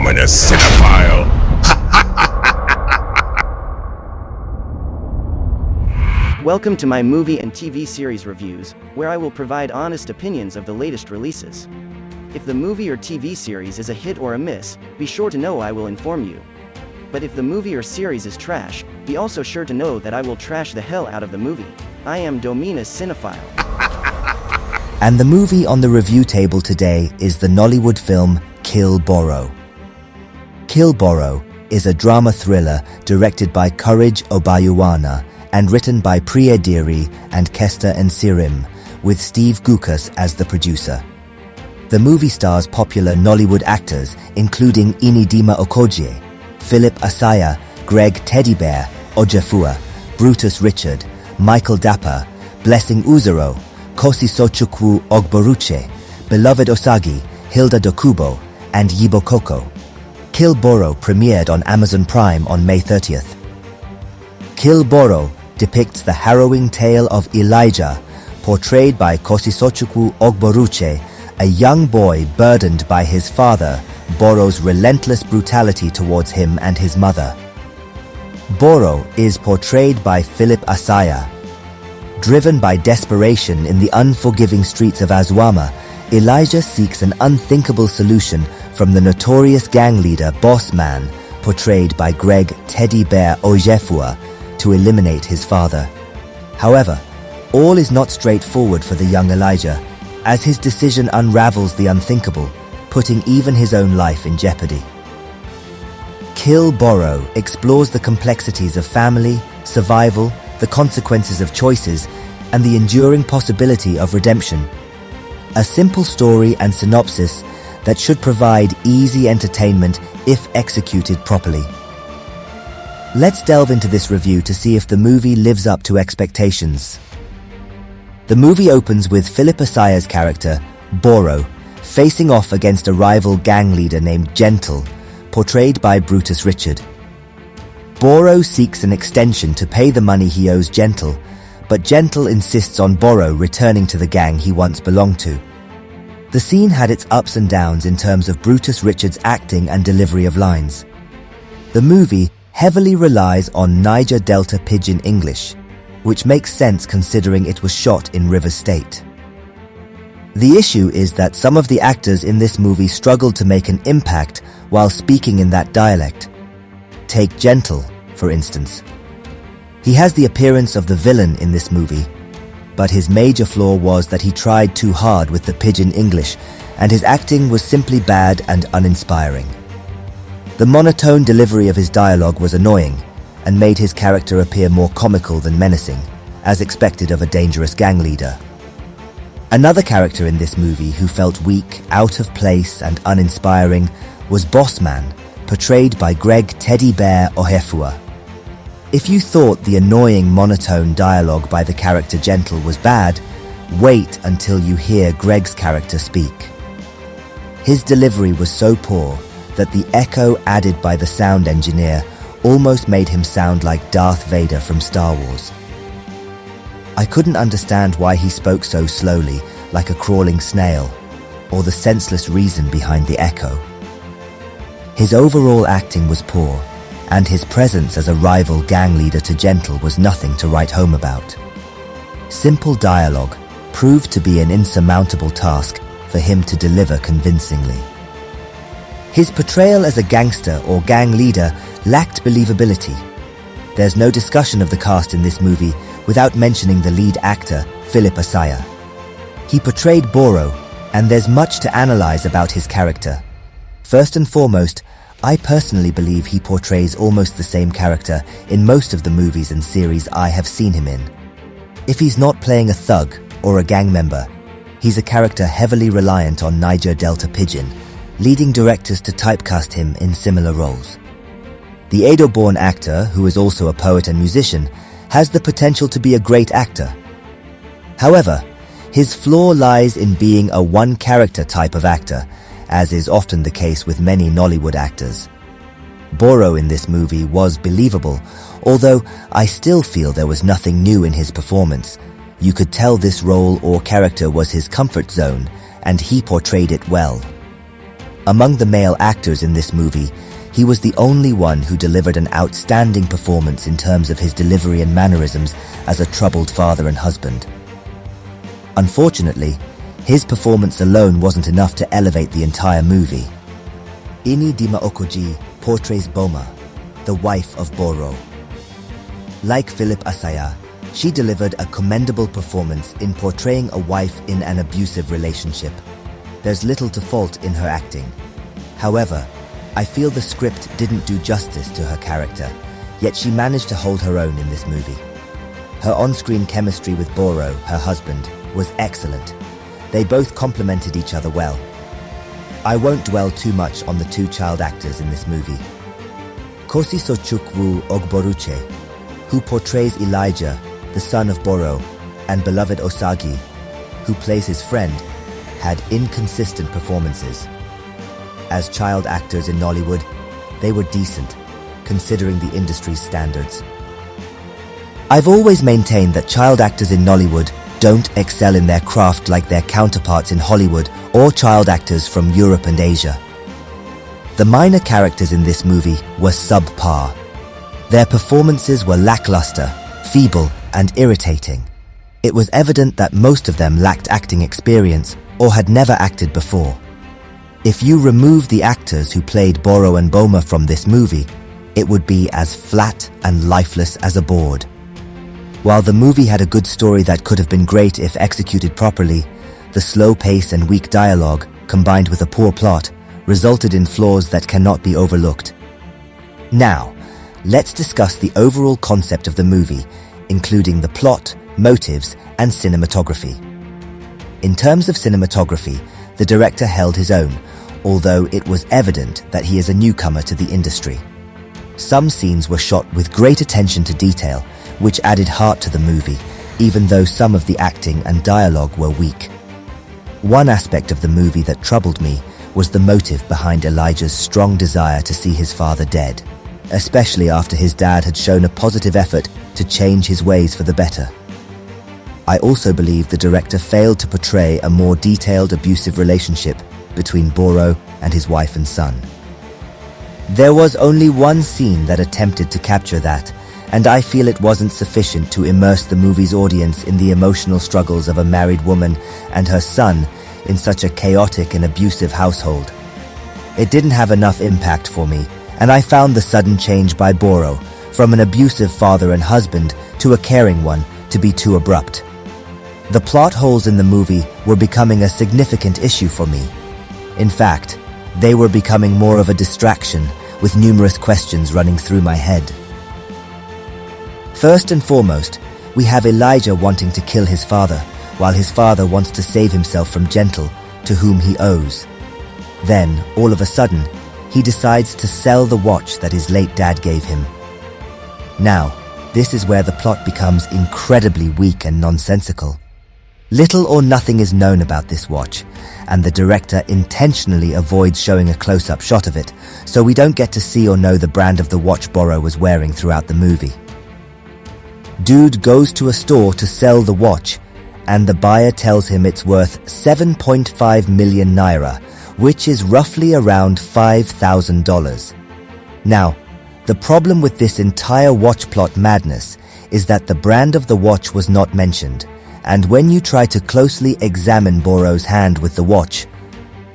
ominous cinephile. Welcome to my movie and TV series reviews, where I will provide honest opinions of the latest releases. If the movie or TV series is a hit or a miss, be sure to know I will inform you. But if the movie or series is trash, be also sure to know that I will trash the hell out of the movie. I am Dominus Cinephile. And the movie on the review table today is the Nollywood film Kill Boro. Kill Boro is a drama thriller directed by Courage Obayuwana and written by Priye Diri and Kester Nsirim, with Steve Gukas as the producer. The movie stars popular Nollywood actors including Ini Dima-Okojie, Asaya, Teddy Bear Ojefua, Brutus Richard, Michael Dappa, Blessing Uzero, Kosisochukwu Ogboruche, beloved Osagie, Hilda Dokubo, and Yibo Koko. Kill Boro premiered on Amazon Prime on May 30th. Kill Boro depicts the harrowing tale of Elijah, portrayed by Kosisochukwu Ogboruche, a young boy burdened by his father, Boro's relentless brutality towards him and his mother. Boro is portrayed by Asaya. Driven by desperation in the unforgiving streets of Azwama, Elijah seeks an unthinkable solution from the notorious gang leader Boss Man, portrayed by Teddy Bear Ojefua, to eliminate his father. However, all is not straightforward for the young Elijah, as his decision unravels the unthinkable, putting even his own life in jeopardy. Kill Boro explores the complexities of family, survival, the consequences of choices, and the enduring possibility of redemption. A simple story and synopsis that should provide easy entertainment if executed properly. Let's delve into this review to see if the movie lives up to expectations. The movie opens with Asaya's character, Boro, facing off against a rival gang leader named Gentle, portrayed by Brutus Richard. Boro seeks an extension to pay the money he owes Gentle, but Gentle insists on Boro returning to the gang he once belonged to. The scene had its ups and downs in terms of Brutus Richard's acting and delivery of lines. The movie heavily relies on Niger Delta Pidgin English, which makes sense considering it was shot in Rivers State. The issue is that some of the actors in this movie struggled to make an impact while speaking in that dialect. Take Gentle, for instance. He has the appearance of the villain in this movie, but his major flaw was that he tried too hard with the Pidgin English, and his acting was simply bad and uninspiring. The monotone delivery of his dialogue was annoying, and made his character appear more comical than menacing, as expected of a dangerous gang leader. Another character in this movie who felt weak, out of place, and uninspiring was Boss Man, portrayed by Teddy Bear Ojefua. If you thought the annoying monotone dialogue by the character Gentle was bad, wait until you hear Greg's character speak. His delivery was so poor that the echo added by the sound engineer almost made him sound like Darth Vader from Star Wars. I couldn't understand why he spoke so slowly, like a crawling snail, or the senseless reason behind the echo. His overall acting was poor, and his presence as a rival gang leader to Gentle was nothing to write home about. Simple dialogue proved to be an insurmountable task for him to deliver convincingly. His portrayal as a gangster or gang leader lacked believability. There's no discussion of the cast in this movie without mentioning the lead actor, Asaya. He portrayed Boro, and there's much to analyze about his character. First and foremost, I personally believe he portrays almost the same character in most of the movies and series I have seen him in. If he's not playing a thug or a gang member, he's a character heavily reliant on Niger Delta Pidgin, leading directors to typecast him in similar roles. The Edo-born actor, who is also a poet and musician, has the potential to be a great actor. However, his flaw lies in being a one-character type of actor, as is often the case with many Nollywood actors. Boro in this movie was believable, although I still feel there was nothing new in his performance. You could tell this role or character was his comfort zone, and he portrayed it well. Among the male actors in this movie, he was the only one who delivered an outstanding performance in terms of his delivery and mannerisms as a troubled father and husband. Unfortunately, his performance alone wasn't enough to elevate the entire movie. Ini Dima-Okojie portrays Boma, the wife of Boro. Like Philip Asaya, she delivered a commendable performance in portraying a wife in an abusive relationship. There's little to fault in her acting. However, I feel the script didn't do justice to her character, yet she managed to hold her own in this movie. Her on-screen chemistry with Boro, her husband, was excellent. They both complemented each other well. I won't dwell too much on the two child actors in this movie. Kosisochukwu Ogboruche, who portrays Elijah, the son of Boro, and beloved Osagie, who plays his friend, had inconsistent performances. As child actors in Nollywood, they were decent, considering the industry's standards. I've always maintained that child actors in Nollywood don't excel in their craft like their counterparts in Hollywood or child actors from Europe and Asia. The minor characters in this movie were subpar. Their performances were lackluster, feeble, and irritating. It was evident that most of them lacked acting experience or had never acted before. If you remove the actors who played Boro and Boma from this movie, it would be as flat and lifeless as a board. While the movie had a good story that could have been great if executed properly, the slow pace and weak dialogue, combined with a poor plot, resulted in flaws that cannot be overlooked. Now, let's discuss the overall concept of the movie, including the plot, motives, and cinematography. In terms of cinematography, the director held his own, although it was evident that he is a newcomer to the industry. Some scenes were shot with great attention to detail, which added heart to the movie, even though some of the acting and dialogue were weak. One aspect of the movie that troubled me was the motive behind Elijah's strong desire to see his father dead, especially after his dad had shown a positive effort to change his ways for the better. I also believe the director failed to portray a more detailed abusive relationship between Boro and his wife and son. There was only one scene that attempted to capture that, and I feel it wasn't sufficient to immerse the movie's audience in the emotional struggles of a married woman and her son in such a chaotic and abusive household. It didn't have enough impact for me, and I found the sudden change by Boro from an abusive father and husband to a caring one to be too abrupt. The plot holes in the movie were becoming a significant issue for me. In fact, they were becoming more of a distraction, with numerous questions running through my head. First and foremost, we have Elijah wanting to kill his father, while his father wants to save himself from Gentle, to whom he owes. Then, all of a sudden, he decides to sell the watch that his late dad gave him. Now, this is where the plot becomes incredibly weak and nonsensical. Little or nothing is known about this watch, and the director intentionally avoids showing a close-up shot of it, so we don't get to see or know the brand of the watch Boro was wearing throughout the movie. Dude goes to a store to sell the watch, and the buyer tells him it's worth 7.5 million naira, which is roughly around $5,000. Now, the problem with this entire watch plot madness is that the brand of the watch was not mentioned, and when you try to closely examine Boro's hand with the watch,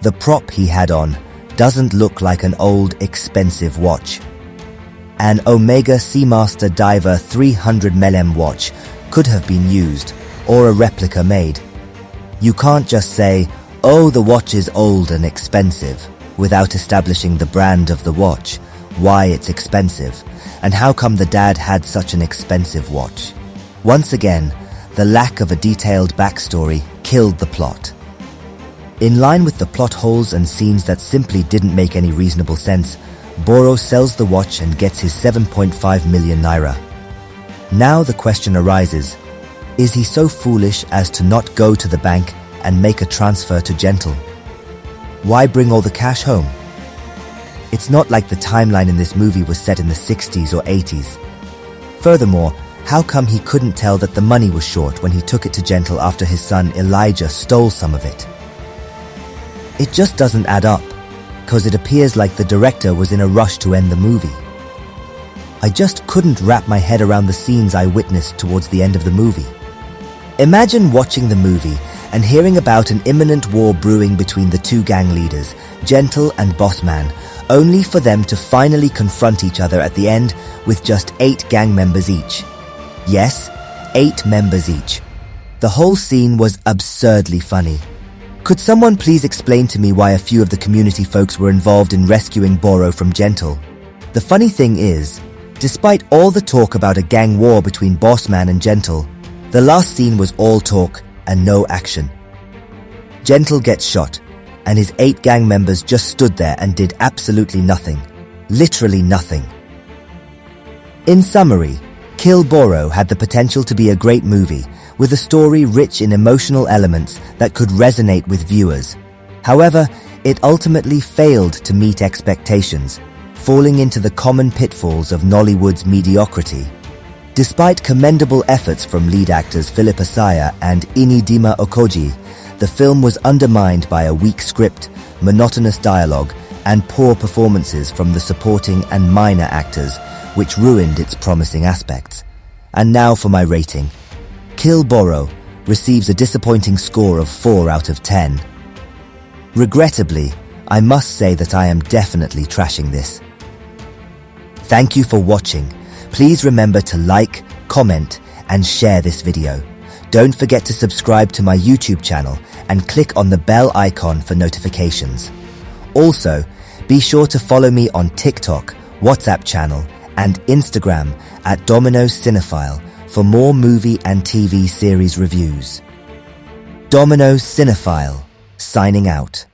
the prop he had on doesn't look like an old, expensive watch. An Omega Seamaster Diver 300 mm watch could have been used, or a replica made. You can't just say, "Oh, the watch is old and expensive," without establishing the brand of the watch, why it's expensive, and how come the dad had such an expensive watch. Once again, the lack of a detailed backstory killed the plot. In line with the plot holes and scenes that simply didn't make any reasonable sense, Boro sells the watch and gets his 7.5 million naira. Now the question arises, is he so foolish as to not go to the bank and make a transfer to Gentle? Why bring all the cash home? It's not like the timeline in this movie was set in the 60s or 80s. Furthermore, how come he couldn't tell that the money was short when he took it to Gentle after his son Elijah stole some of it? It just doesn't add up. 'cause it appears like the director was in a rush to end the movie. I just couldn't wrap my head around the scenes I witnessed towards the end of the movie. Imagine watching the movie and hearing about an imminent war brewing between the two gang leaders, Gentle and Bossman, only for them to finally confront each other at the end with just 8 gang members each. Yes, 8 members each. The whole scene was absurdly funny. Could someone please explain to me why a few of the community folks were involved in rescuing Boro from Gentle? The funny thing is, despite all the talk about a gang war between Bossman and Gentle, the last scene was all talk and no action. Gentle gets shot, and his 8 gang members just stood there and did absolutely nothing. Literally nothing. In summary, Kill Boro had the potential to be a great movie, with a story rich in emotional elements that could resonate with viewers. However, it ultimately failed to meet expectations, falling into the common pitfalls of Nollywood's mediocrity. Despite commendable efforts from lead actors Philip Asaya and Ini Dima-Okojie, the film was undermined by a weak script, monotonous dialogue, and poor performances from the supporting and minor actors, which ruined its promising aspects. And now for my rating. Kill Boro receives a disappointing score of 4 out of 10. Regrettably, I must say that I am definitely trashing this. Thank you for watching. Please remember to like, comment, and share this video. Don't forget to subscribe to my YouTube channel and click on the bell icon for notifications. Also, be sure to follow me on TikTok, WhatsApp channel, and Instagram at Domino's Cinephile for more movie and TV series reviews. Domino's Cinephile, signing out.